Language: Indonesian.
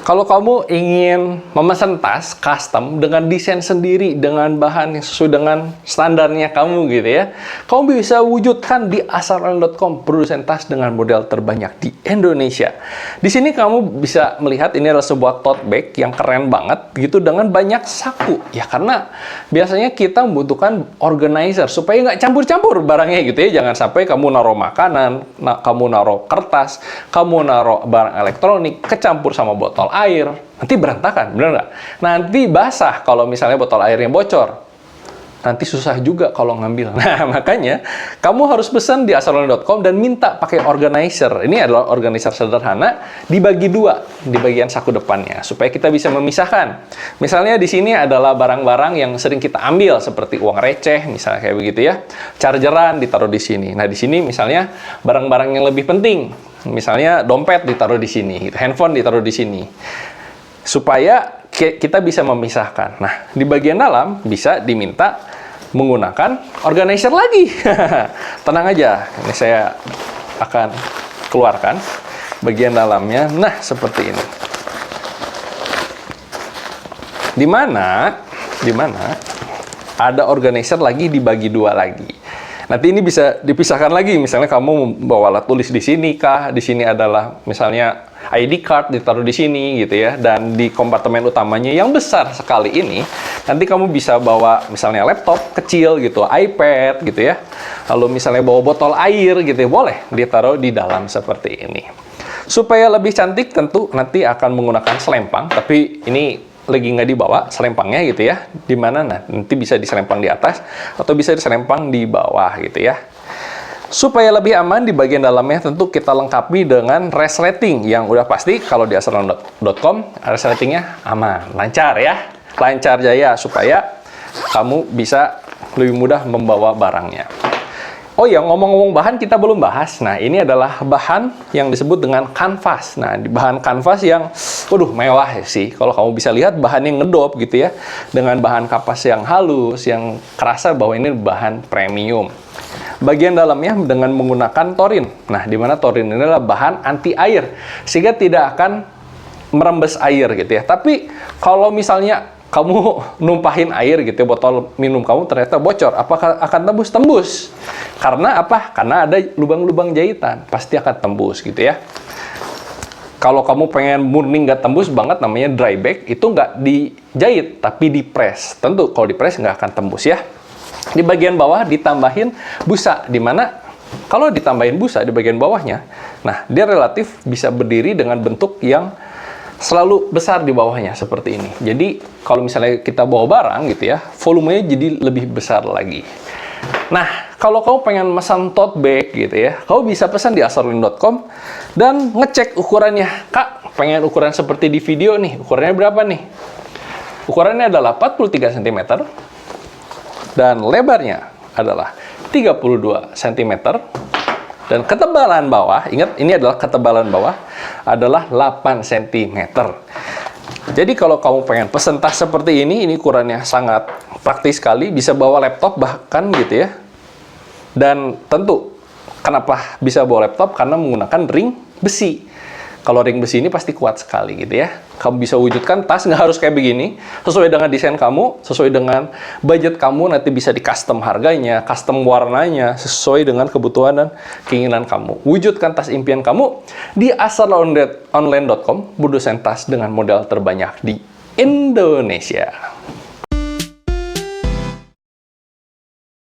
Kalau kamu ingin memesan tas custom dengan desain sendiri, dengan bahan yang sesuai dengan standarnya kamu gitu ya, kamu bisa wujudkan di assaronline.com, produsen tas dengan model terbanyak di Indonesia. Di sini kamu bisa melihat ini adalah sebuah tote bag yang keren banget gitu dengan banyak saku. Ya karena biasanya kita membutuhkan organizer supaya nggak campur-campur barangnya gitu ya. Jangan sampai kamu naruh makanan, kamu naruh kertas, kamu naruh barang elektronik, kecampur sama botol air, nanti berantakan, bener nggak? Nanti basah kalau misalnya botol airnya bocor. Nanti susah juga kalau ngambil. Nah, makanya kamu harus pesan di assaronline.com dan minta pakai organizer. Ini adalah organizer sederhana, dibagi dua di bagian saku depannya, supaya kita bisa memisahkan. Misalnya di sini adalah barang-barang yang sering kita ambil, seperti uang receh, misalnya kayak begitu ya. Chargeran ditaruh di sini. Nah, di sini misalnya barang-barang yang lebih penting. Misalnya dompet ditaruh di sini, handphone ditaruh di sini. Supaya kita bisa memisahkan. Nah, di bagian dalam bisa diminta menggunakan organizer lagi. Tenang aja, ini saya akan keluarkan bagian dalamnya. Nah, seperti ini. Di mana ada organizer lagi dibagi dua lagi. Nanti ini bisa dipisahkan lagi. Misalnya kamu bawa alat tulis di sini kah? Di sini adalah misalnya ID card ditaruh di sini gitu ya. Dan di kompartemen utamanya yang besar sekali ini, nanti kamu bisa bawa misalnya laptop kecil gitu, iPad gitu ya. Lalu misalnya bawa botol air gitu ya, boleh ditaruh di dalam seperti ini. Supaya lebih cantik tentu nanti akan menggunakan selempang, tapi ini lagi nggak dibawa selempangnya gitu ya. Dimana nanti bisa diselempang di atas atau bisa diselempang di bawah gitu ya. Supaya lebih aman di bagian dalamnya tentu kita lengkapi dengan resleting yang udah pasti kalau di assaronline.com resletingnya aman, lancar ya. Lancar jaya supaya kamu bisa lebih mudah membawa barangnya. Oh ya, ngomong-ngomong bahan kita belum bahas. Nah, ini adalah bahan yang disebut dengan kanvas. Nah, di bahan kanvas yang, waduh, mewah sih. Kalau kamu bisa lihat bahan yang ngedop gitu ya. Dengan bahan kanvas yang halus, yang kerasa bahwa ini bahan premium. Bagian dalamnya dengan menggunakan torin. Nah, di mana torin ini adalah bahan anti air. Sehingga tidak akan merembes air gitu ya. Tapi kalau misalnya kamu numpahin air gitu ya, botol minum kamu ternyata bocor, apakah akan tembus? Tembus. Karena apa? Karena ada lubang-lubang jahitan, pasti akan tembus gitu ya. Kalau kamu pengen murni nggak tembus banget, namanya dry bag, itu nggak dijahit, tapi dipres. Tentu kalau dipres nggak akan tembus ya. Di bagian bawah ditambahin busa, di mana kalau ditambahin busa di bagian bawahnya, nah dia relatif bisa berdiri dengan bentuk yang selalu besar di bawahnya seperti ini. Jadi kalau misalnya kita bawa barang gitu ya, volumenya jadi lebih besar lagi. Nah, kalau kamu pengen pesan tote bag gitu ya, kamu bisa pesan di assaronline.com dan ngecek ukurannya. Kak, pengen ukuran seperti di video nih, ukurannya berapa nih? Ukurannya adalah 43 cm dan lebarnya adalah 32 cm. Dan ketebalan bawah, ingat ini adalah ketebalan bawah, adalah 8 cm. Jadi kalau kamu pengen pesen tas seperti ini ukurannya sangat praktis sekali, bisa bawa laptop bahkan gitu ya. Dan tentu, kenapa bisa bawa laptop? Karena menggunakan ring besi. Kalau ring besi ini pasti kuat sekali gitu ya. Kamu bisa wujudkan tas, nggak harus kayak begini. Sesuai dengan desain kamu, sesuai dengan budget kamu, nanti bisa di custom harganya, custom warnanya, sesuai dengan kebutuhan dan keinginan kamu. Wujudkan tas impian kamu di assaronline.com, produsen tas dengan model terbanyak di Indonesia.